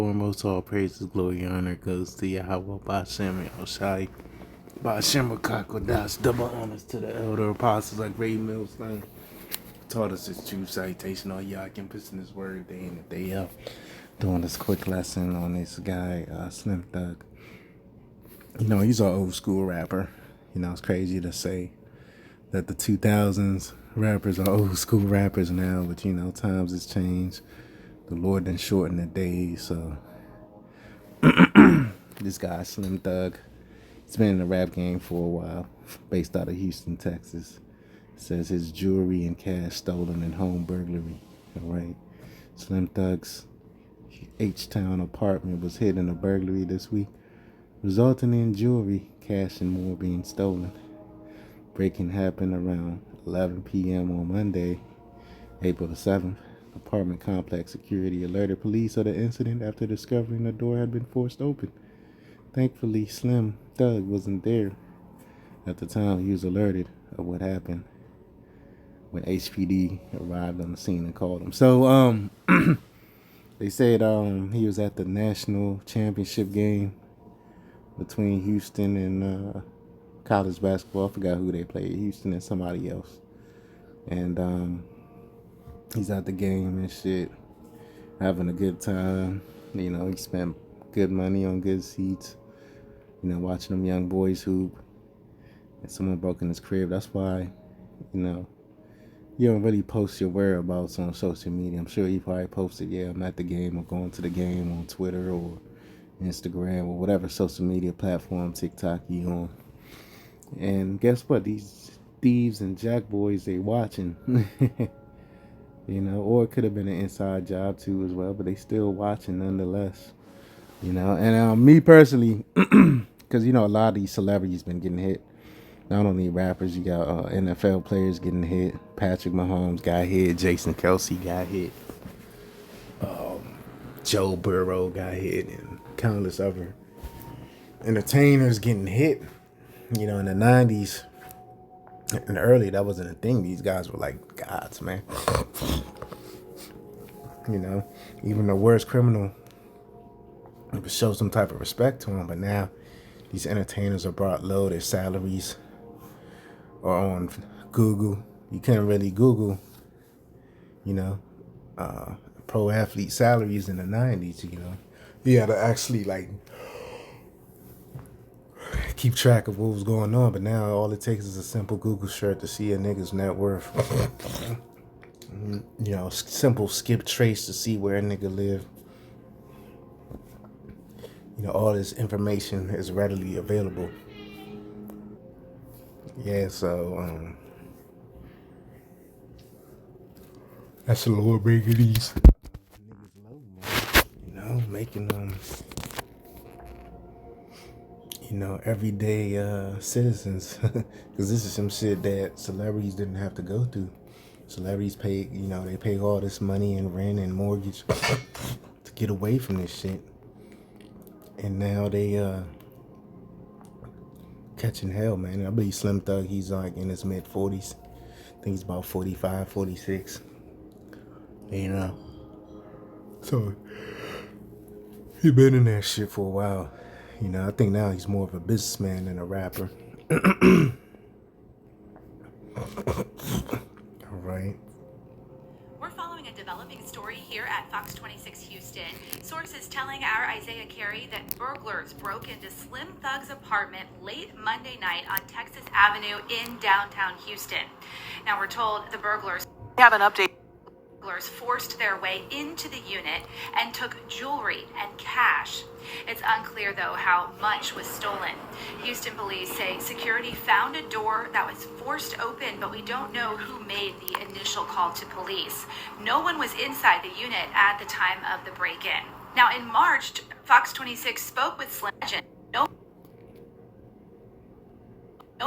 Foremost, all praises, glory, honor goes to Yahweh, Bashem, Yoshai, Bashem, Kakodas, double honors to the elder apostles like Ray Millstone taught us his true citation. All y'all can put in his word day in and day out. Doing this quick lesson on this guy, Slim Thug. You know, he's an old school rapper. You know, it's crazy to say that the 2000s rappers are old school rappers now, but you know, times has changed. The Lord done shortened the days, so this guy, Slim Thug, he's been in the rap game for a while, based out of Houston, Texas. Says his jewelry and cash stolen in home burglary. All right. Slim Thug's H-Town apartment was hit in a burglary this week, resulting in jewelry, cash, and more being stolen. Breaking happened around 11 p.m. on Monday, April the 7th. Apartment complex security alerted police of the incident after discovering the door had been forced open. Thankfully, Slim Thug wasn't there at the time he was alerted of what happened when HPD arrived on the scene and called him. So, they said he was at the national championship game between Houston and college basketball. I forgot who they played, Houston and somebody else. And he's at the game and shit, having a good time. You know, he spent good money on good seats, you know, watching them young boys hoop. And someone broke in his crib. That's why, you know, you don't really post your whereabouts on social media. I'm sure you probably posted, yeah, I'm at the game or going to the game on Twitter or Instagram or whatever social media platform, TikTok you on. And guess what? These thieves and jack boys, they watching. You know, or it could have been an inside job too as well, but they still watching nonetheless. You know, and me personally, because you know a lot of these celebrities been getting hit. Not only rappers, you got NFL players getting hit. Patrick Mahomes got hit. Jason Kelsey got hit. Joe Burrow got hit, and countless other entertainers getting hit. You know, in the 90s and early, that wasn't a thing. These guys were like gods, man. You know, even the worst criminal would show some type of respect to him. But now, these entertainers are brought low. Their salaries are on Google. You can't really Google, you know, pro athlete salaries in the 90s, you know. You had to actually, like, keep track of what was going on. But now all it takes is a simple Google search to see a nigga's net worth. You know, simple skip trace to see where a nigga live. You know, all this information is readily available. Yeah, so that's the Lord breaking these niggas low, man. You know, making them, you know, everyday citizens. Because this is some shit that celebrities didn't have to go through. Celebrities pay, you know, they pay all this money and rent and mortgage to get away from this shit. And now they catching hell, man. I believe Slim Thug, he's like in his mid-40s. I think he's about 45, 46. You know. So, he been in that shit for a while. You know, I think now he's more of a businessman than a rapper. All right. We're following a developing story here at Fox 26 Houston. Sources telling our Isaiah Carey that burglars broke into Slim Thug's apartment late Monday night on Texas Avenue in downtown Houston. Now we're told the burglars have an update. Burglars forced their way into the unit and took jewelry and cash. It's unclear, though, how much was stolen. Houston police say security found a door that was forced open, but we don't know who made the initial call to police. No one was inside the unit at the time of the break-in. Now, in March, Fox 26 spoke with Slim Legend. No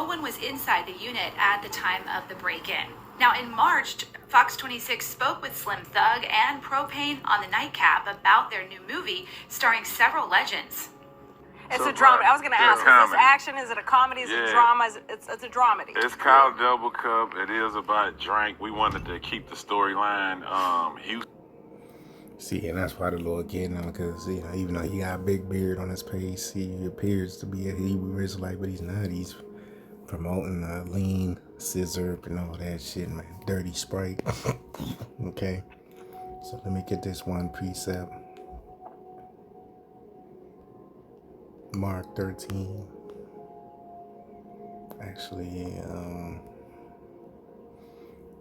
one was inside the unit at the time of the break-in. Now, in March, Fox 26 spoke with Slim Thug and Propane on the Nightcap about their new movie starring several legends. It's a drama. I was going to ask, is this action? Is it a comedy? Is it a drama? It's a dramedy. It's called Double Cup. It is about drink. We wanted to keep the storyline. See, and that's why the Lord getting him, because even though he got a big beard on his face, he appears to be a Hebrew Israelite, but he's not. He's promoting lean, scissor, and all that shit, man. Dirty Sprite. Okay, so let me get this one precept. Mark 13. Actually,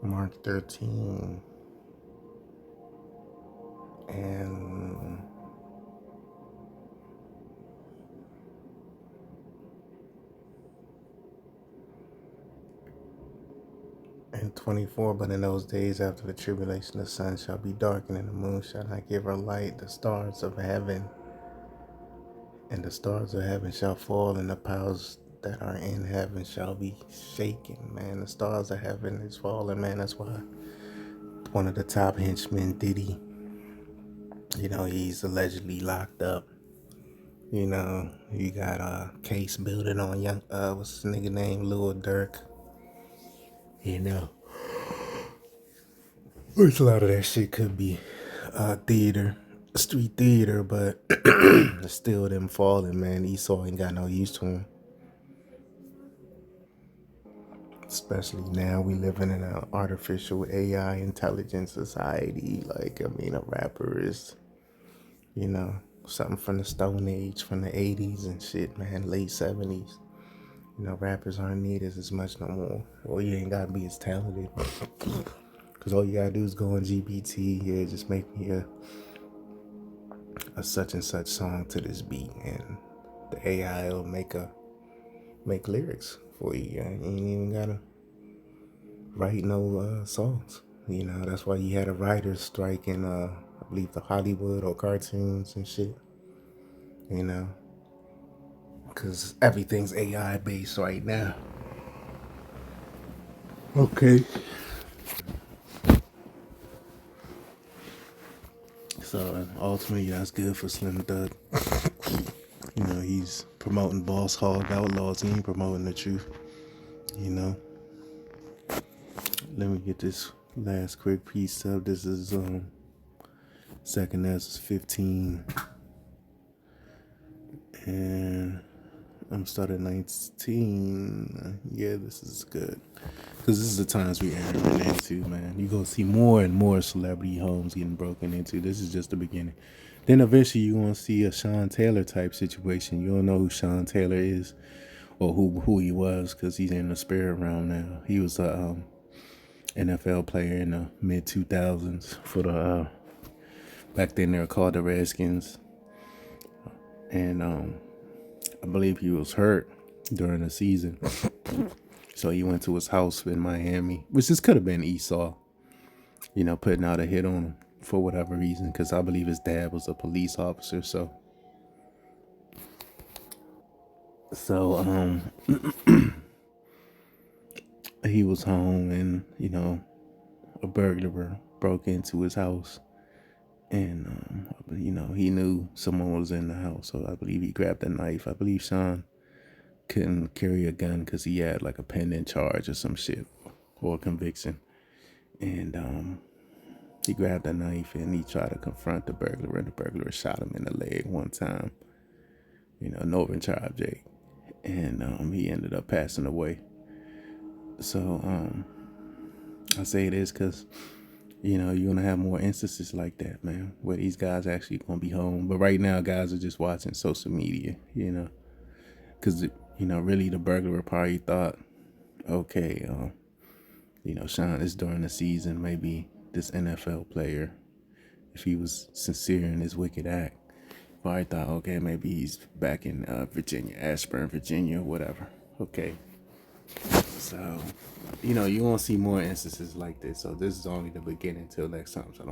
Mark 13 and 24. But in those days after the tribulation, the sun shall be darkened, and the moon shall not give her light. The stars of heaven shall fall, and the powers that are in heaven shall be shaken. Man, the stars of heaven is falling, man. That's why one of the top henchmen, Diddy, he's allegedly locked up. You got a case building on what's his nigga name, Lil Durk. Which a lot of that shit could be street theater, but it's still them falling, man. Esau ain't got no use to him. Especially now we living in an artificial AI intelligence society. Like, a rapper is, something from the Stone Age, from the 80s and shit, man, late 70s. Rappers aren't needed as much no more. Well, you ain't gotta be as talented. Because all you gotta do is go on GPT, just make me a such and such song to this beat, and the AI will make lyrics for you. You ain't even gotta write no songs. That's why you had a writer's strike in I believe the Hollywood or cartoons and shit. Because everything's AI based right now. Okay. So ultimately, that's good for Slim Thug. He's promoting Boss Hog Outlaws. He ain't promoting the truth. Let me get this last quick piece up. This is 2 Ezra 15, and I'm starting 19. Yeah, this is good. Because this is the times we entering into, man. You're going to see more and more celebrity homes getting broken into. This is just the beginning. Then eventually you're going to see a Sean Taylor type situation. You don't know who Sean Taylor is or who he was, because he's in the spirit realm now. He was a NFL player in the mid-2000s for the, back then they were called the Redskins. And I believe he was hurt during the season. So he went to his house in Miami, which this could have been Esau, putting out a hit on him for whatever reason, because I believe his dad was a police officer. So he was home, and, a burglar broke into his house, and, he knew someone was in the house. So I believe he grabbed a knife. I believe Sean couldn't carry a gun because he had like a pending charge or some shit, or a conviction. And he grabbed a knife and he tried to confront the burglar, and the burglar shot him in the leg one time. No charge, Jake. And he ended up passing away. So I say this because you're gonna have more instances like that, man, where these guys actually gonna be home. But right now, guys are just watching social media, because really the burglar probably thought, okay, Sean is during the season. Maybe this NFL player, if he was sincere in his wicked act, probably thought, okay, maybe he's back in Virginia, Ashburn, Virginia, or whatever. Okay. So, you're going to see more instances like this. So this is only the beginning. Till next time. Shalom.